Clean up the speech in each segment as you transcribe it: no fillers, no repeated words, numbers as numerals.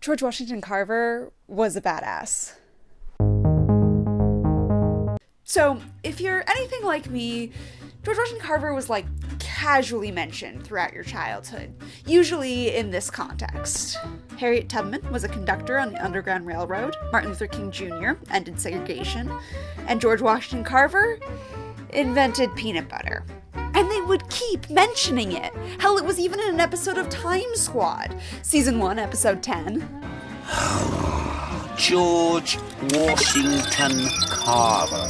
George Washington Carver was a badass. So, if you're anything like me, George Washington Carver was like casually mentioned throughout your childhood, usually in this context. Harriet Tubman was a conductor on the Underground Railroad, Martin Luther King Jr. ended segregation, and George Washington Carver invented peanut butter. And they would keep mentioning it. Hell, it was even in an episode of Time Squad, Season 1, Episode 10. George Washington Carver.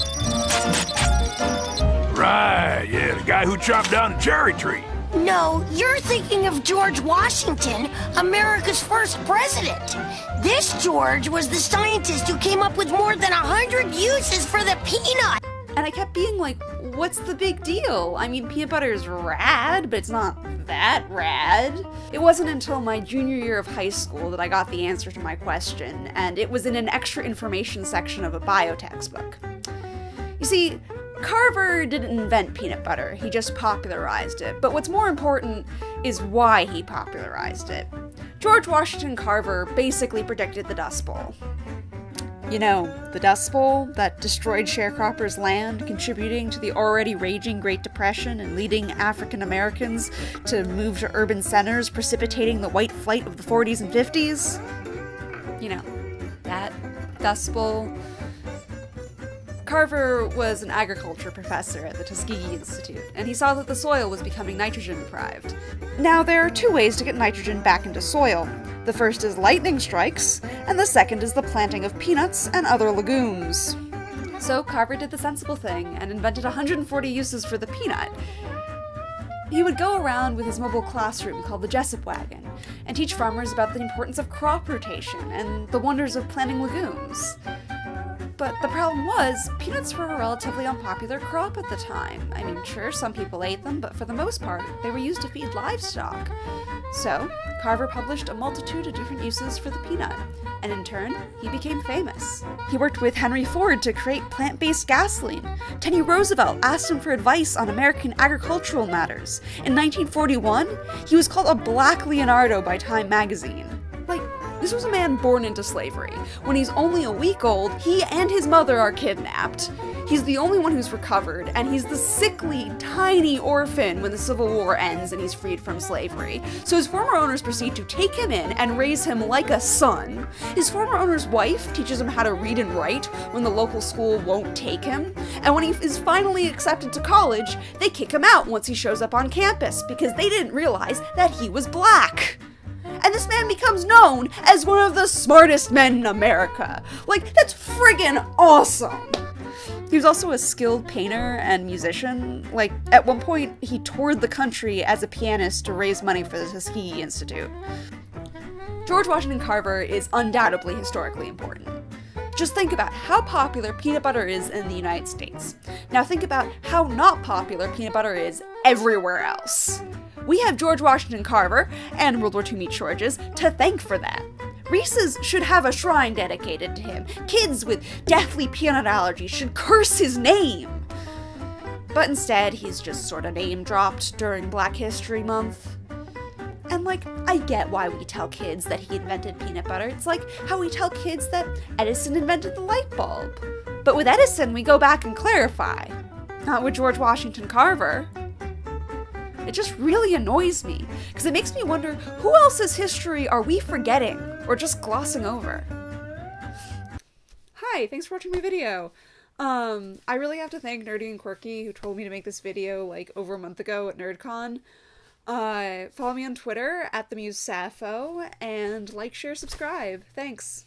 Right, yeah, the guy who chopped down the cherry tree. No, you're thinking of George Washington, America's first president. This George was the scientist who came up with more than 100 uses for the peanut. And I kept being like, what's the big deal? I mean, peanut butter is rad, but it's not that rad. It wasn't until my junior year of high school that I got the answer to my question, and it was in an extra information section of a bio textbook. You see, Carver didn't invent peanut butter, he just popularized it. But what's more important is why he popularized it. George Washington Carver basically predicted the Dust Bowl. You know, the Dust Bowl that destroyed sharecroppers' land, contributing to the already raging Great Depression and leading African Americans to move to urban centers, precipitating the white flight of the 40s and 50s. You know, that Dust Bowl. Carver was an agriculture professor at the Tuskegee Institute, and he saw that the soil was becoming nitrogen deprived. Now, there are two ways to get nitrogen back into soil. The first is lightning strikes, and the second is the planting of peanuts and other legumes. So Carver did the sensible thing and invented 140 uses for the peanut. He would go around with his mobile classroom called the Jessup Wagon and teach farmers about the importance of crop rotation and the wonders of planting legumes. But the problem was, peanuts were a relatively unpopular crop at the time. I mean, sure, some people ate them, but for the most part, they were used to feed livestock. So, Carver published a multitude of different uses for the peanut, and in turn, he became famous. He worked with Henry Ford to create plant-based gasoline. Teddy Roosevelt asked him for advice on American agricultural matters. In 1941, he was called a Black Leonardo by Time magazine. This was a man born into slavery. When he's only a week old, he and his mother are kidnapped. He's the only one who's recovered, and he's the sickly, tiny orphan when the Civil War ends and he's freed from slavery. So his former owners proceed to take him in and raise him like a son. His former owner's wife teaches him how to read and write when the local school won't take him. And when he is finally accepted to college, they kick him out once he shows up on campus because they didn't realize that he was black. And this man becomes known as one of the smartest men in America. That's friggin' awesome! He was also a skilled painter and musician. At one point, he toured the country as a pianist to raise money for the Tuskegee Institute. George Washington Carver is undoubtedly historically important. Just think about how popular peanut butter is in the United States. Now think about how not popular peanut butter is everywhere else. We have George Washington Carver and World War II meat shortages to thank for that. Reese's should have a shrine dedicated to him. Kids with deathly peanut allergies should curse his name. But instead, he's just sort of name-dropped during Black History Month. And I get why we tell kids that he invented peanut butter. It's like how we tell kids that Edison invented the light bulb. But with Edison, we go back and clarify. Not with George Washington Carver. It just really annoys me, because it makes me wonder, who else's history are we forgetting, or just glossing over? Hi, thanks for watching my video. I really have to thank Nerdy and Quirky, who told me to make this video, over a month ago at NerdCon. Follow me on Twitter, @TheMuseSappho, and like, share, subscribe. Thanks.